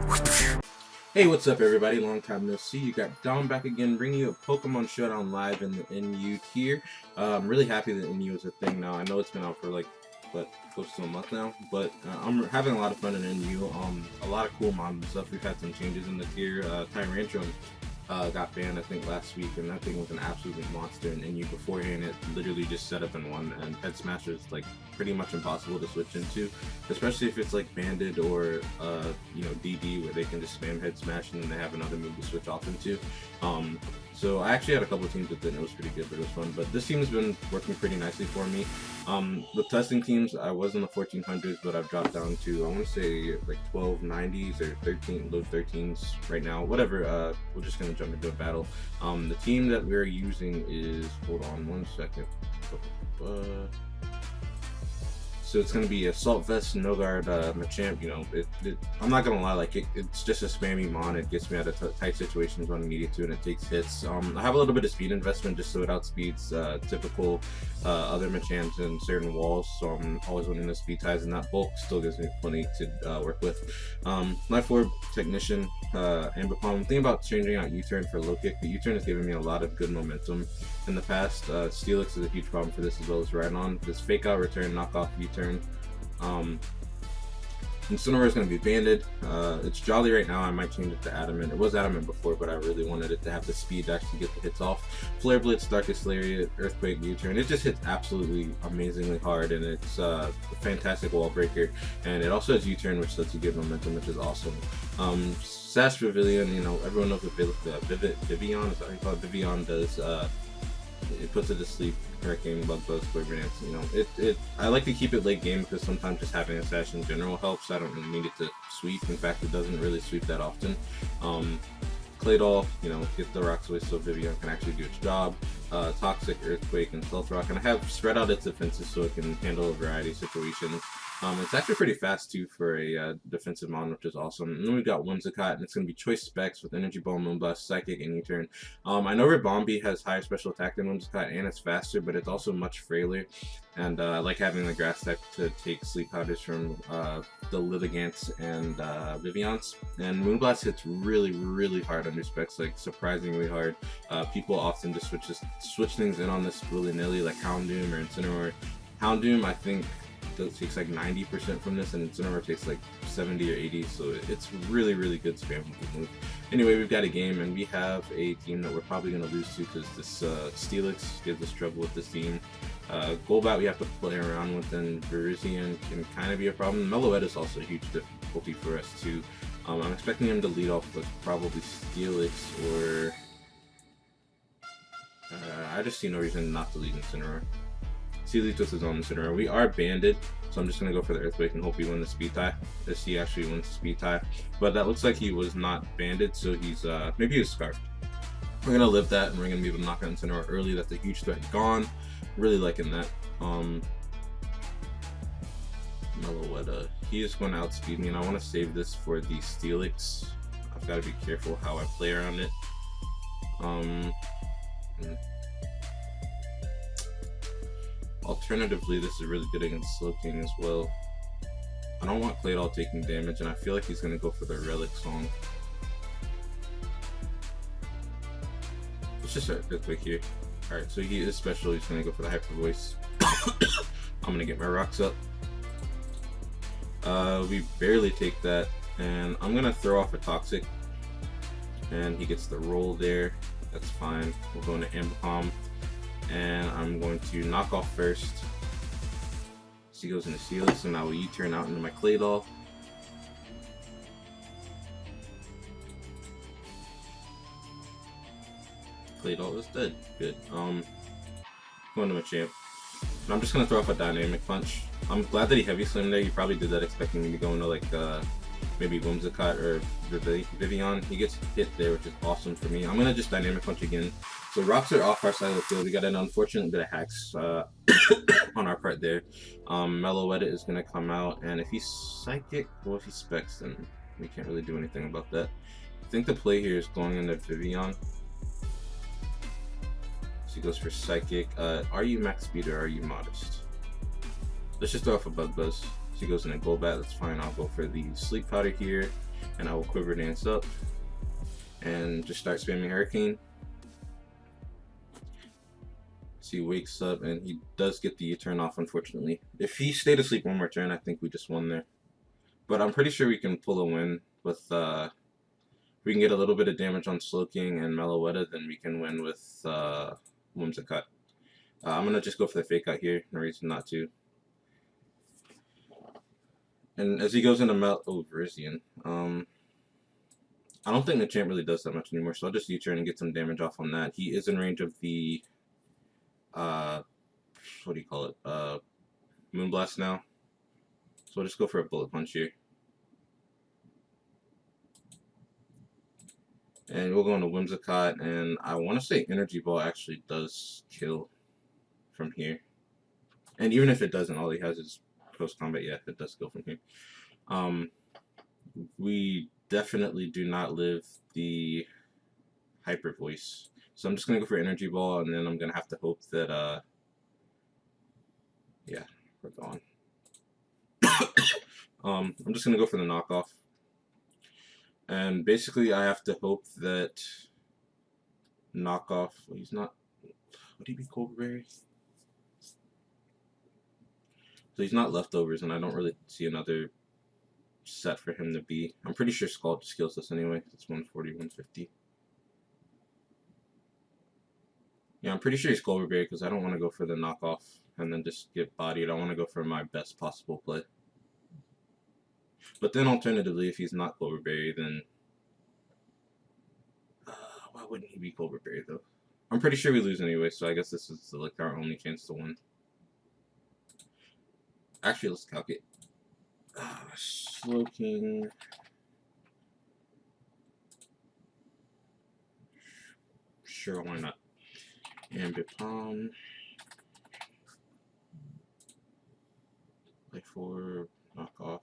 Hey, what's up everybody? Long time no see. You got Dom back again, bringing you a Pokemon Showdown live in the NU tier. I'm really happy that NU is a thing now. I know it's been out for like, what, close to a month now, but I'm having a lot of fun in NU. A lot of cool mods and stuff. We've had some changes in the tier. Tyrantrum got banned I think last week, and that thing was an absolute monster in NU. Beforehand it literally just set up and won, and Head Smash is like pretty much impossible to switch into, especially if it's like Banded or you know, DD, where they can just spam Head Smash and then they have another move to switch off into. So I actually had a couple teams with it and it was pretty good, but it was fun. But this team has been working pretty nicely for me. With testing teams, I was in the 1400s, but I've dropped down to, I want to say, like 1290s or 13, low 13s right now. Whatever, we're just going to jump into a battle. The team that we're using is, hold on one second. So it's going to be Assault Vest, No Guard, Machamp. You know, I'm not going to lie, like it's just a spammy mon. It gets me out of tight situations when I need it to, and it takes hits. I have a little bit of speed investment just so it outspeeds typical other Machamps in certain walls, so I'm always winning the speed ties, and that bulk still gives me plenty to work with. Life Orb, Technician, Amber Palm. Thinking about changing out U-Turn for Low Kick, but U-Turn has given me a lot of good momentum in the past. Steelix is a huge problem for this, as well as Rhydon. This Fake Out, Return, Knockoff, U-Turn. Incineroar is going to be banded. It's Jolly right now. I might change it to Adamant. It was Adamant before, but I really wanted it to have the speed to actually get the hits off. Flare Blitz, Darkest Lariat, Earthquake, U-Turn. It just hits absolutely amazingly hard, and it's a fantastic wall breaker. And it also has U-Turn, which lets you get momentum, which is awesome. Sash Pavilion, you know, everyone knows what Vivian, is that how you call it? Vivian does. It puts it to sleep. Hurricane, Bug Buzz, Flavor Dance. You know, I like to keep it late game because sometimes just having a Sash in general helps. I don't really need it to sweep. In fact, it doesn't really sweep that often. Claydol, you know, get the rocks away so Vivian can actually do its job. Toxic, Earthquake, and Stealth Rock, and I have spread out its defenses so it can handle a variety of situations. It's actually pretty fast too for a defensive mon, which is awesome. And then we've got Whimsicott, and it's going to be choice specs with Energy Ball, Moonblast, Psychic, and U-Turn. I know Ribombee has higher special attack than Whimsicott, and it's faster, but it's also much frailer. And I like having the grass type to take sleep powders from the Lilligants and Vivians. And Moonblast hits really, really hard under specs, like surprisingly hard. People often just switch things in on this willy-nilly, like Houndoom or Incineroar. Houndoom, I think, takes like 90% from this, and Incineroar takes like 70 or 80, so it's really, really good spam move. Anyway, we've got a game, and we have a team that we're probably going to lose to because this Steelix gives us trouble with this team. Golbat we have to play around with, and Virizion can kind of be a problem. Meloetta is also a huge difficulty for us too. I'm expecting him to lead off with probably Steelix, or I just see no reason not to lead Incineroar. He leads with his own Incineroar. We are banded, so I'm just going to go for the Earthquake and hope we win the speed tie. As he actually wins the speed tie. But that looks like he was not banded, so he's, maybe he was Scarfed. We're going to live that, and we're going to be able to knock out Incineroar early. That's a huge threat gone. Really liking that. Meloetta. He is going to outspeed me, and I want to save this for the Steelix. I've got to be careful how I play around it. Alternatively, this is really good against Slowking as well. I don't want Claydol taking damage, and I feel like he's going to go for the Relic Song. Let's just start Earthquake here. Alright, so he is special. He's going to go for the Hyper Voice. I'm going to get my rocks up. We barely take that, and I'm going to throw off a Toxic. And he gets the roll there. That's fine. We'll go into Amber Palm. And I'm going to knock off first. So he goes into Steelix, and I will U-turn out into my Claydol. Claydol is dead. Good. Going to Machamp. And I'm just gonna throw off a Dynamic Punch. I'm glad that he Heavy Slammed there. He probably did that expecting me to go into like maybe Whimsicott or Vivian. He gets hit there, which is awesome for me. I'm gonna just Dynamic Punch again. So rocks are off our side of the field. We got an unfortunate bit of hacks on our part there. Meloetta is going to come out, and if he's Psychic, well, if he Specs, then we can't really do anything about that. I think the play here is going into Vivian. So he goes for Psychic. Are you max speed or are you modest? Let's just throw off a Bug Buzz. So he goes in a Golbat, that's fine. I'll go for the Sleep Powder here, and I will Quiver Dance up and just start spamming Hurricane. So he wakes up and he does get the U-turn off, unfortunately. If he stayed asleep one more turn, I think we just won there. But I'm pretty sure we can pull a win with, if we can get a little bit of damage on Slowking and Meloetta, then we can win with Whimsicott. I'm going to just go for the Fake Out here, no reason not to. And as he goes into Virizion, I don't think the champ really does that much anymore, so I'll just U-turn and get some damage off on that. He is in range of the, what do you call it, Moonblast now. So I'll just go for a Bullet Punch here. And we'll go into Whimsicott, and I want to say Energy Ball actually does kill from here. And even if it doesn't, all he has is post-combat. Yeah, it does kill from here. We definitely do not live the Hyper Voice. So I'm just going to go for Energy Ball, and then I'm going to have to hope that, yeah, we're gone. I'm just going to go for the knockoff. And basically, I have to hope that knockoff. Well, he's not. Would he be Coldberry? So he's not leftovers, and I don't really see another set for him to be. I'm pretty sure Scald just kills us anyway. It's 140, 150. Yeah, I'm pretty sure he's Coldberry because I don't want to go for the knockoff and then just get bodied. I want to go for my best possible play. But then alternatively, if he's not Coldberry, then why wouldn't he be Coldberry though? I'm pretty sure we lose anyway, so I guess this is like our only chance to win. Actually, let's calculate. Slowking. Sure, why not? Ambit Palm. Play 4, knockoff.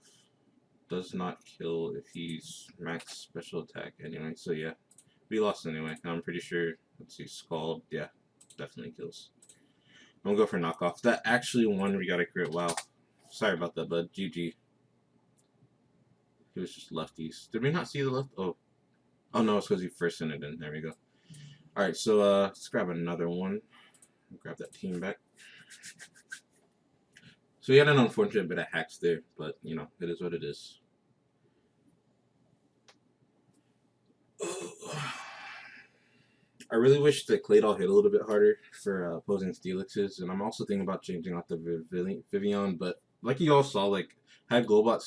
Does not kill if he's max special attack anyway, so yeah. We lost anyway. I'm pretty sure, let's see, Scald, yeah, definitely kills. I'm gonna go for knockoff. That actually won, we got a crit, wow. Sorry about that, bud, GG. He was just lefties. Did we not see the left? Oh no, it's because he first sent it in, there we go. Alright, so let's grab another one. Grab that team back. So we had an unfortunate bit of hacks there, but you know, it is what it is. I really wish that Claydol hit a little bit harder for opposing Steelixes, and I'm also thinking about changing out the Vivian, but like you all saw, like, had Golbat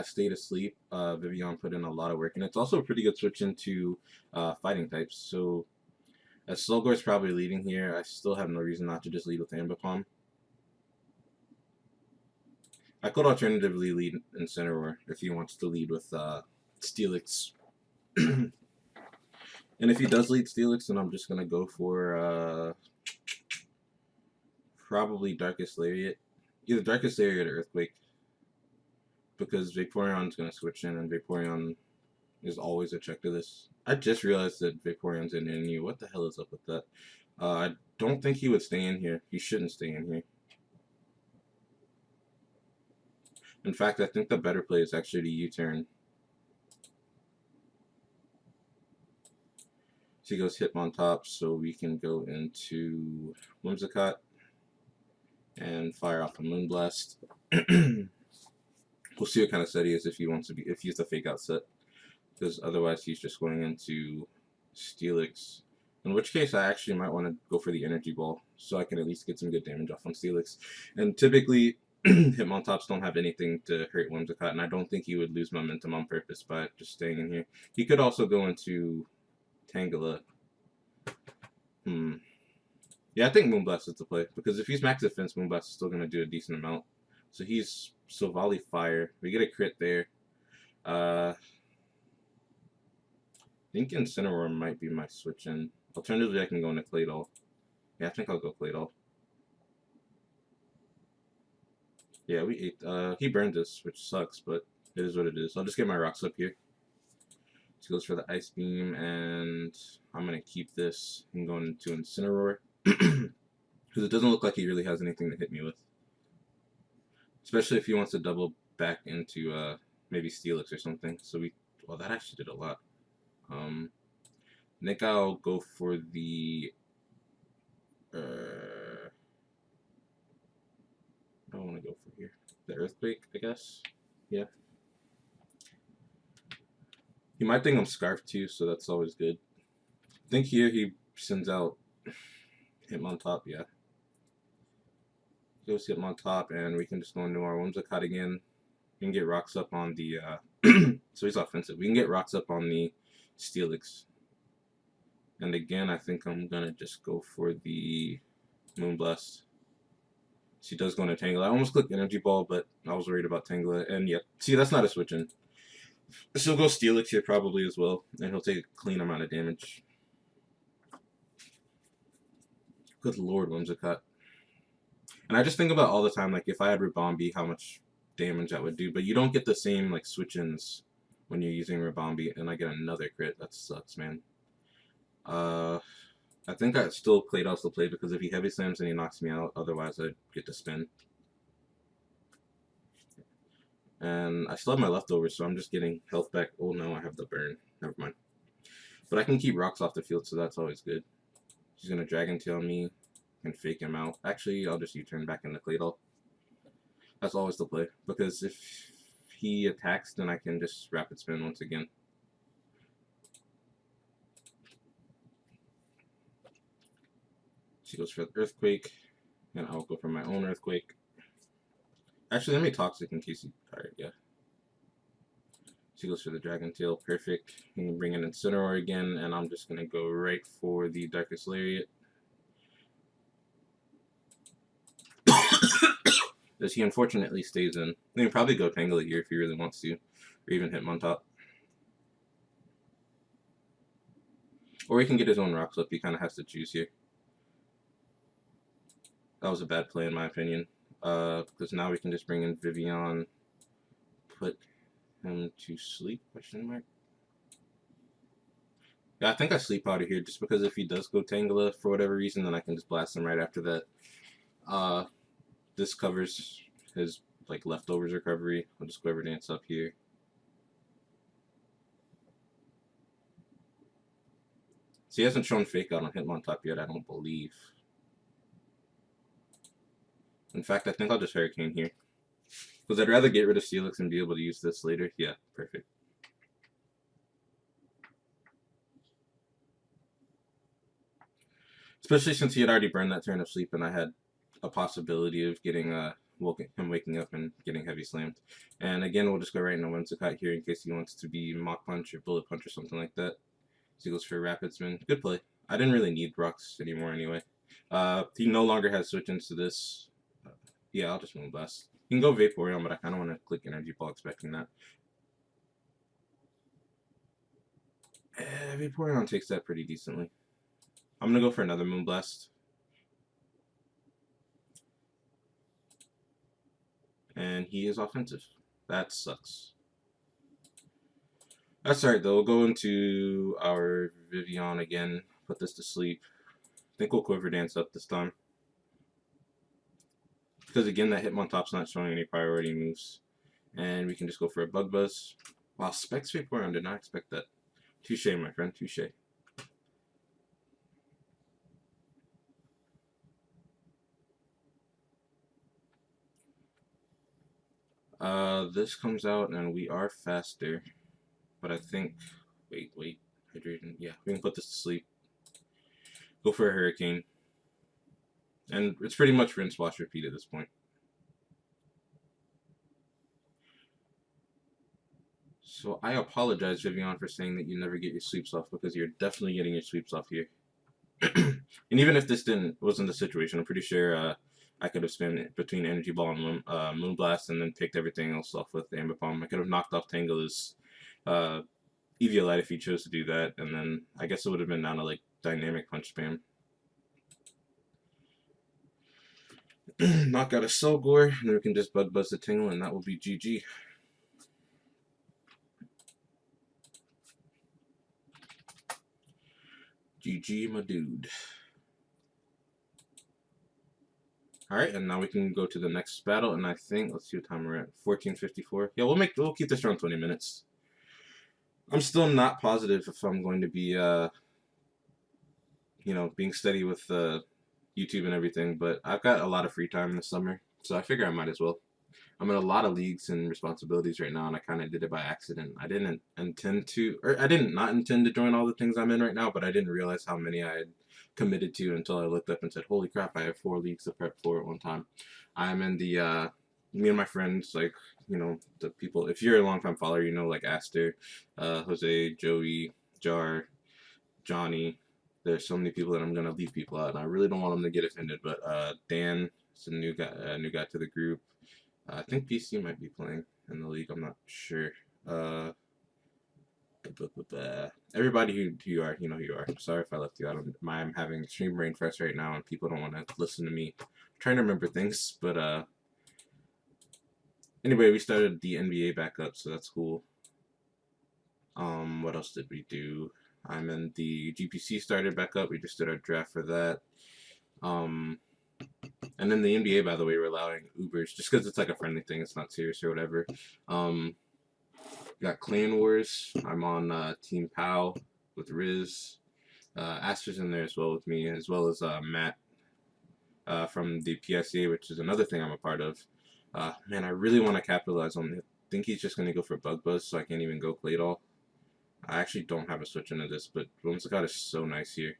stayed asleep, Vivian put in a lot of work, and it's also a pretty good switch into fighting types, so as Slowgore's probably leading here, I still have no reason not to just lead with Ambipom. I could alternatively lead Incineroar if he wants to lead with Steelix. And if he does lead Steelix, then I'm just going to go for probably Darkest Lariat. Either Darkest Lariat or Earthquake. Because Vaporeon's going to switch in, and Vaporeon is always a check to this. I just realized that Vaporeon's in NU. What the hell is up with that? I don't think he would stay in here. He shouldn't stay in here. In fact, I think the better play is actually to U-turn. So he goes Hitmontop, so we can go into Whimsicott and fire off a Moonblast. We'll see what kind of set he is if he wants to be, if he's the fake out set, because otherwise he's just going into Steelix. In which case, I actually might want to go for the Energy Ball, so I can at least get some good damage off on Steelix. And typically, Hitmontops don't have anything to hurt Whimsicott, and I don't think he would lose momentum on purpose by just staying in here. He could also go into Tangela. Yeah, I think Moonblast is the play, because if he's max defense, Moonblast is still going to do a decent amount. So he's Volley Fire. We get a crit there. I think Incineroar might be my switch in. Alternatively, I can go into Claydol. Yeah, I think I'll go Claydol. Yeah, we ate. He burned us, which sucks, but it is what it is. I'll just get my Rock Slip here. He goes for the Ice Beam, and I'm going to keep this and go into Incineroar. Because it doesn't look like he really has anything to hit me with. especially if he wants to double back into maybe Steelix or something. So well, that actually did a lot. I think I'll go for the I don't want to go for here. The Earthquake, I guess. Yeah. He might think I'm Scarf too, so that's always good. I think here he sends out Hitmontop, yeah. Goes Hitmontop, and we can just go into our Whimsicott again. We can get rocks up on the so he's offensive. We can get rocks up on the Steelix. And again, I think I'm gonna just go for the Moonblast. She does go into Tangela. I almost clicked Energy Ball, but I was worried about Tangela. And yeah, see, that's not a switch in. She'll go Steelix here probably as well, and he'll take a clean amount of damage. Good lord, Whimsicott. And I just think about all the time, like if I had Ribombee, how much damage that would do. But you don't get the same like switch-ins when you're using Ribombee, and I get another crit. That sucks, man. I think I still Claydos will play because if he heavy slams and he knocks me out, otherwise I'd get to spin. And I still have my leftovers, so I'm just getting health back. Oh no, I have the burn. Never mind. But I can keep rocks off the field, so that's always good. She's gonna Dragon Tail me and fake him out. Actually, I'll just U-turn back into Claydol. That's always the play, because if he attacks, then I can just rapid spin once again. She goes for the Earthquake, and I'll go for my own Earthquake. Actually, let me Toxic in case he... Alright, yeah. She goes for the Dragon Tail, perfect. You can bring in Incineroar again, and I'm just going to go right for the Darkest Lariat. As he unfortunately stays in. He can probably go Tangela here if he really wants to, or even Hitmontop. Or he can get his own rocks up, he kind of has to choose here. That was a bad play in my opinion. Because now we can just bring in Vivian, put him to sleep, question mark. Yeah, I think I sleep out of here just because if he does go Tangela for whatever reason, then I can just blast him right after that. This covers his like leftovers recovery. I'll just go over dance up here. So he hasn't shown Fake Out on Hitmontop yet, I don't believe. In fact, I think I'll just Hurricane here. Because I'd rather get rid of Steelix and be able to use this later. Yeah, perfect. Especially since he had already burned that turn of sleep and I had a possibility of getting him waking up and getting heavy slammed. And again, we'll just go right into Whimsicott here in case he wants to be Mach Punch or Bullet Punch or something like that. So he goes for Rapid Spin. Good play. I didn't really need rocks anymore anyway. He no longer has switch into this. Yeah, I'll just Moonblast. You can go Vaporeon, but I kind of want to click Energy Ball expecting that. Vaporeon takes that pretty decently. I'm going to go for another Moonblast. And he is offensive. That sucks. That's alright though. We'll go into our Vivian again. Put this to sleep. I think we'll Quiver Dance up this time. Because again, that Hitmontop's not showing any priority moves. And we can just go for a Bug Buzz. Wow, Specs Vaporeon, did not expect that. Touche, my friend, touche. This comes out and we are faster. But I think, wait, hydration, yeah, we can put this to sleep. Go for a Hurricane. And it's pretty much rinse, wash, repeat at this point. So I apologize, Vivian, for saying that you never get your sweeps off because you're definitely getting your sweeps off here. And even if this wasn't the situation, I'm pretty sure I could have spent between Energy Ball and Moonblast and then picked everything else off with Amber Palm. I could have knocked off Tangela's Eviolite if he chose to do that, and then I guess it would have been down to like Dynamic Punch spam. Knock out a Selgor, and then we can just Bug Buzz the Tingle, and that will be GG. GG, my dude. Alright, and now we can go to the next battle, and I think, let's see what time we're at, 14:54. Yeah, we'll keep this around 20 minutes. I'm still not positive if I'm going to be, you know, being steady with YouTube and everything, but I've got a lot of free time this summer, so I figure I might as well. I'm in a lot of leagues and responsibilities right now, and I kind of did it by accident. I didn't intend to, or I didn't not intend to join all the things I'm in right now, but I didn't realize how many I had committed to until I looked up and said, "Holy crap! I have 4 leagues to prep for at one time." I'm in the me and my friends, like, you know, the people. If you're a longtime follower, you know, like Aster, Jose, Joey, Jar, Johnny. There's so many people that I'm gonna leave people out, and I really don't want them to get offended. But Dan is a new guy to the group. I think PC might be playing in the league. I'm not sure. Uh, Everybody who you are, you know who you are. Sorry if I left you out. I'm having extreme brain frost right now, and people don't want to listen to me. I'm trying to remember things, but anyway, we started the NBA back up, so that's cool. What else did we do? I'm in the GPC started back up. We just did our draft for that. And then the NBA, by the way, we're allowing Ubers just because it's like a friendly thing. It's not serious or whatever. Got Clan Wars. I'm on Team POW with Riz. Aster's in there as well with me, as well as Matt from the PSA, which is another thing I'm a part of. Man, I really want to capitalize on it. I think he's just going to go for Bug Buzz, so I can't even go Claydol. I actually don't have a switch into this, but Whimsicott is so nice here.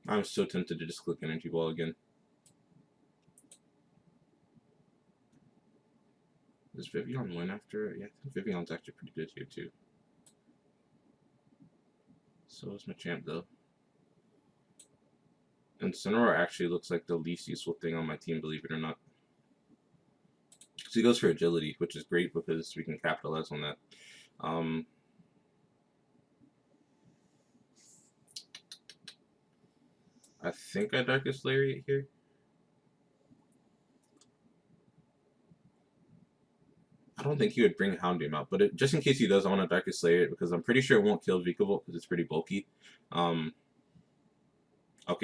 I'm so tempted to just click Energy Ball again. Does Vivian win after? Yeah, I think Vivian's actually pretty good here too. So is Machamp though. Incineroar actually looks like the least useful thing on my team, believe it or not. So he goes for agility, which is great because we can capitalize on that. I think I Darkest Lariat here. I don't think he would bring Houndoom out, but just in case he does, I want to Darkest Lariat because I'm pretty sure it won't kill Vikavolt because it's pretty bulky. Okay,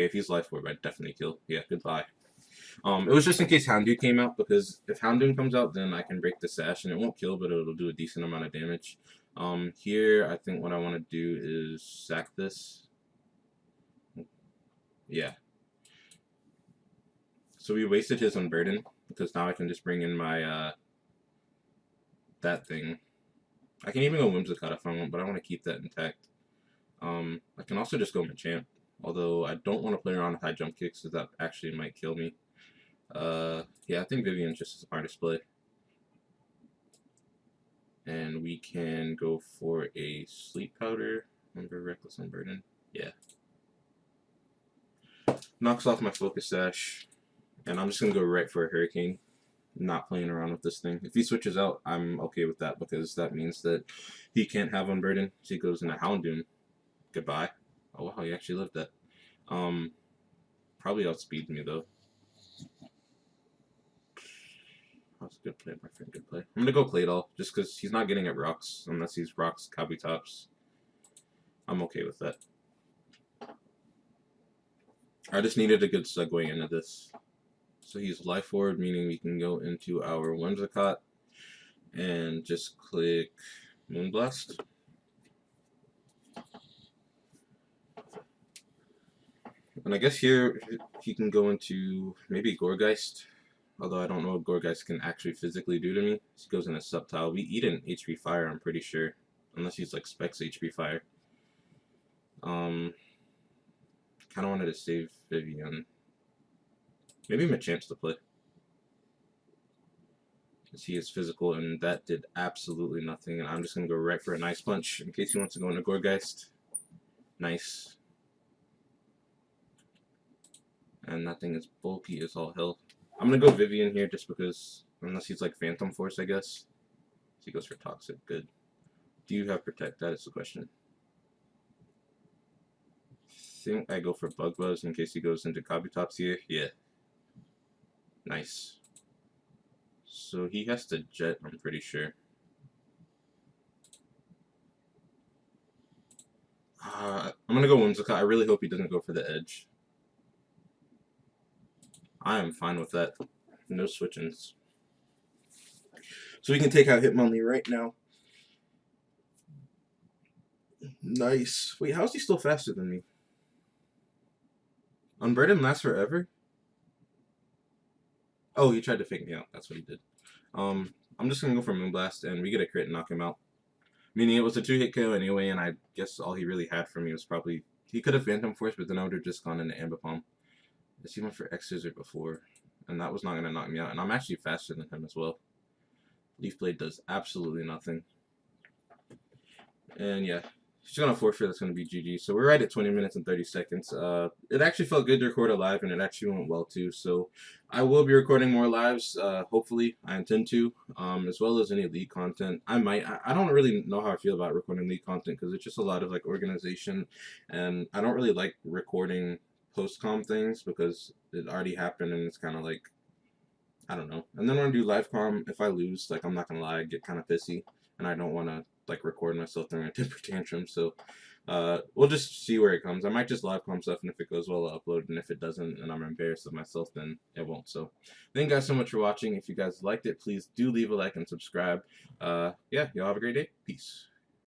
if he's Life Orb, I'd definitely kill. Yeah, goodbye. It was just in case Houndoom came out, because if Houndoom comes out, then I can break the Sash, and it won't kill, but it'll do a decent amount of damage. Here, I think what I want to do is sack this. Yeah. So we wasted his Unburden, because now I can just bring in my, that thing. I can even go Whimsicott if I want, but I want to keep that intact. I can also just go Machamp, although I don't want to play around with high jump kicks, because that actually might kill me. Yeah, I think Vivian's just a smart display. And we can go for a Sleep Powder. Remember Reckless Unburden? Yeah. Knocks off my Focus Sash. And I'm just going to go right for a Hurricane. Not playing around with this thing. If he switches out, I'm okay with that because that means that he can't have Unburden. So he goes into Houndoom. Goodbye. Oh wow, he actually lived that. Probably outspeeds me though. That's a good play, my friend. Good play. I'm gonna go Claydol just because he's not getting at rocks unless he's rocks Kabutops. I'm okay with that. I just needed a good segue into this. So he's Life Orb, meaning we can go into our Whimsicott and just click Moonblast. And I guess here he can go into maybe Gourgeist. Although I don't know what Gourgeist can actually physically do to me. He goes in a Subtile. We eat an HP Fire, I'm pretty sure. Unless he's like Specs HP Fire. Kind of wanted to save Vivian. Maybe Machamp's to play. Because he is physical, and that did absolutely nothing. And I'm just going to go right for a Nice Punch in case he wants to go into Gourgeist. Nice. And that thing is bulky as all hell. I'm going to go Vivian here just because, unless he's like Phantom Force, I guess. So he goes for Toxic. Good. Do you have Protect? That is the question. I think I go for Bug Buzz in case he goes into Kabutops here. Yeah. Nice. So he has to Jet, I'm pretty sure. I'm gonna go Whimsicott. I really hope he doesn't go for the edge. I am fine with that. No switch-ins. So we can take out Hitmonlee right now. Nice. Wait, how is he still faster than me? Unburden lasts forever? Oh, he tried to fake me out. That's what he did. I'm just gonna go for Moonblast, and we get a crit and knock him out. Meaning it was a 2-hit KO anyway, and I guess all he really had for me was probably... He could have Phantom Force, but then I would have just gone into Ambipom. He went for X-Scissor before, and that was not gonna knock me out. And I'm actually faster than him as well. Leaf Blade does absolutely nothing. And yeah, she's gonna forfeit. That's gonna be GG. So we're right at 20 minutes and 30 seconds. It actually felt good to record a live, and it actually went well too. So I will be recording more lives. Hopefully, I intend to, as well as any league content. I might. I don't really know how I feel about recording league content because it's just a lot of like organization, and I don't really like recording post-com things because it already happened, and it's kind of like, I don't know. And then when I do live com, if I lose, like, I'm not gonna lie, I get kind of pissy, and I don't want to like record myself throwing a temper tantrum. So we'll just see where it comes. I might just live com stuff, and if it goes well, I'll upload. And if it doesn't, and I'm embarrassed of myself, then it won't. So thank you guys so much for watching. If you guys liked it, please do leave a like and subscribe. Yeah, y'all have a great day. Peace.